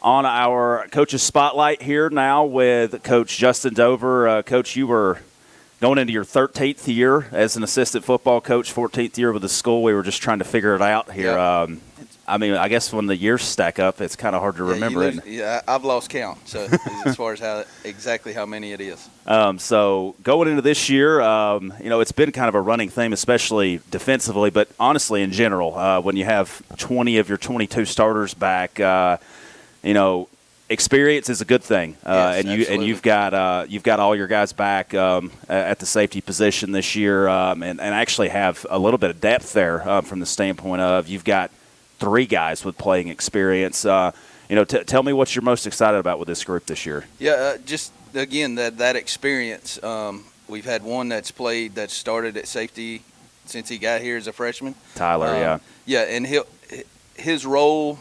on our coach's spotlight here now with Coach Justin Dover. Coach, you were going into your 13th year as an assistant football coach, 14th year with the school. We were just trying to figure it out here. Yep. I mean, I guess when the years stack up, it's kind of hard to remember it. Yeah, I've lost count, so as far as exactly how many it is. So going into this year, it's been kind of a running theme, especially defensively, but honestly in general, when you have 20 of your 22 starters back, experience is a good thing, Yes, and you've got all your guys back at the safety position this year, and actually have a little bit of depth there from the standpoint of you've got 3 guys with playing experience. Tell me what you're most excited about with this group this year. Yeah, just again that experience. We've had one that started at safety since he got here as a freshman. Tyler, yeah, and his role,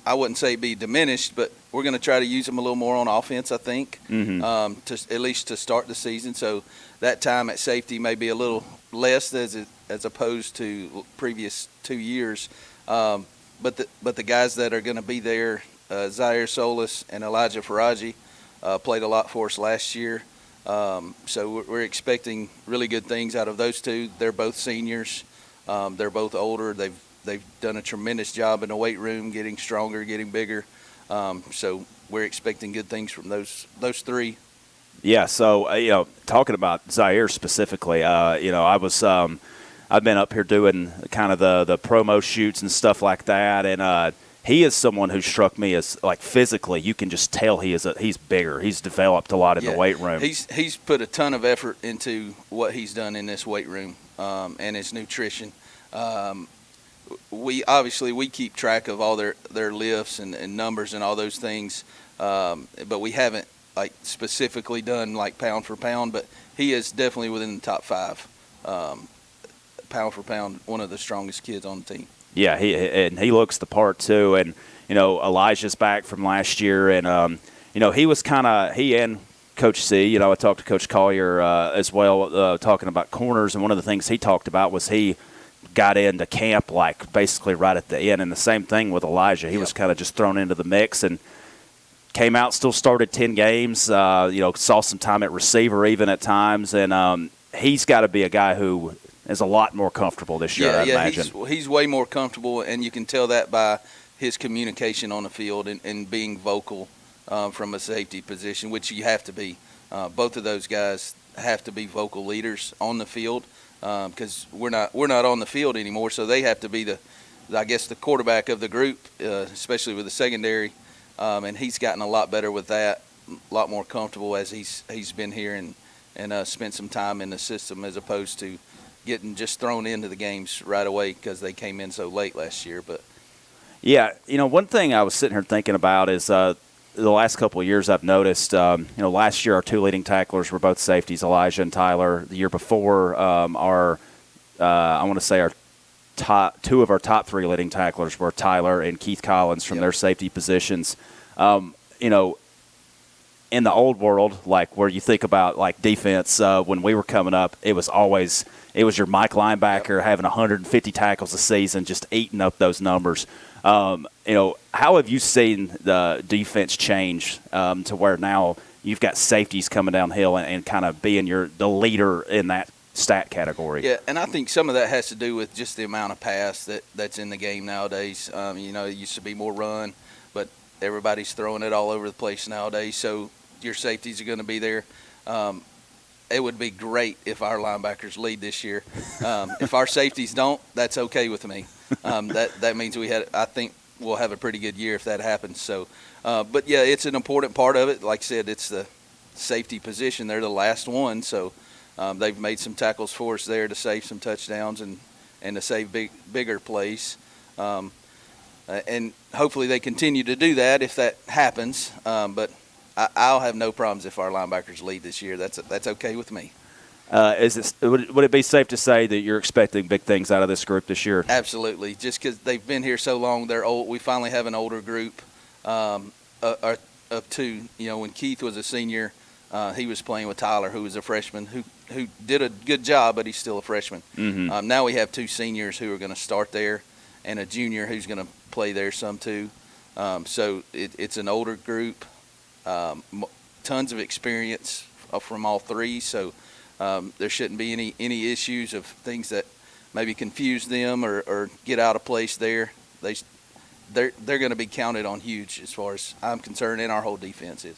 I wouldn't say be diminished, but we're going to try to use him a little more on offense, I think, to at least to start the season. So that time at safety may be a little less as opposed to previous 2 years. But the guys that are going to be there, Zaire Solis and Elijah Faraji, played a lot for us last year. So we're expecting really good things out of those two. They're both seniors. They're both older. They've done a tremendous job in the weight room, getting stronger, getting bigger. So we're expecting good things from those 3. Yeah. So talking about Zaire specifically, I've been up here doing kind of the promo shoots and stuff like that, and he is someone who struck me as, like, physically, you can just tell he's bigger. He's developed a lot in the weight room. He's put a ton of effort into what he's done in this weight room and his nutrition. We keep track of all their lifts and numbers and all those things, but we haven't specifically done pound for pound. But he is definitely within the top 5. Pound for pound, one of the strongest kids on the team. Yeah, he looks the part too. And Elijah's back from last year, and he was he and Coach C. I talked to Coach Collier as well, talking about corners, and one of the things he talked about was he got into camp basically right at the end, and the same thing with Elijah. He was kind of just thrown into the mix and came out, still started 10 games. Saw some time at receiver even at times, and he's got to be a guy who is a lot more comfortable this year, I imagine. He's way more comfortable, and you can tell that by his communication on the field and being vocal from a safety position, which you have to be. Both of those guys have to be vocal leaders on the field because we're not on the field anymore, so they have to be the quarterback of the group, especially with the secondary, and he's gotten a lot better with that, a lot more comfortable as he's been here and spent some time in the system as opposed to getting just thrown into the games right away because they came in so late last year. But yeah, one thing I was sitting here thinking about is the last couple of years I've noticed, last year our 2 leading tacklers were both safeties, Elijah and Tyler. The year before, our 2 of our top 3 leading tacklers were Tyler and Keith Collins from their safety positions. In the old world, where you think about defense, when we were coming up, it was your Mike linebacker having 150 tackles a season, just eating up those numbers. How have you seen the defense change to where now you've got safeties coming downhill and kind of being the leader in that stat category? Yeah, and I think some of that has to do with just the amount of pass that's in the game nowadays. It used to be more run, but everybody's throwing it all over the place nowadays, so your safeties are going to be there. It would be great if our linebackers lead this year. If our safeties don't, that's okay with me. That means I think we'll have a pretty good year if that happens. So, but yeah, it's an important part of it. Like I said, it's the safety position. They're the last one, so they've made some tackles for us there to save some touchdowns and to save bigger plays. And hopefully they continue to do that if that happens. But I'll have no problems if our linebackers lead this year. That's okay with me. Would it be safe to say that you're expecting big things out of this group this year? Absolutely. Just because they've been here so long, they're old. We finally have an older group of 2. When Keith was a senior, he was playing with Tyler, who was a freshman, who did a good job, but he's still a freshman. Mm-hmm. Now we have 2 seniors who are going to start there and a junior who's going to play there some too. So it's an older group, tons of experience from all three. So there shouldn't be any issues of things that maybe confuse them or get out of place there. They're going to be counted on huge as far as I'm concerned, and our whole defense is.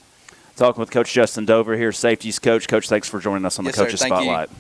Talking with Coach Justin Dover here, safeties coach. Coach, thanks for joining us on the Yes, sir. Coaches Thank you. Spotlight.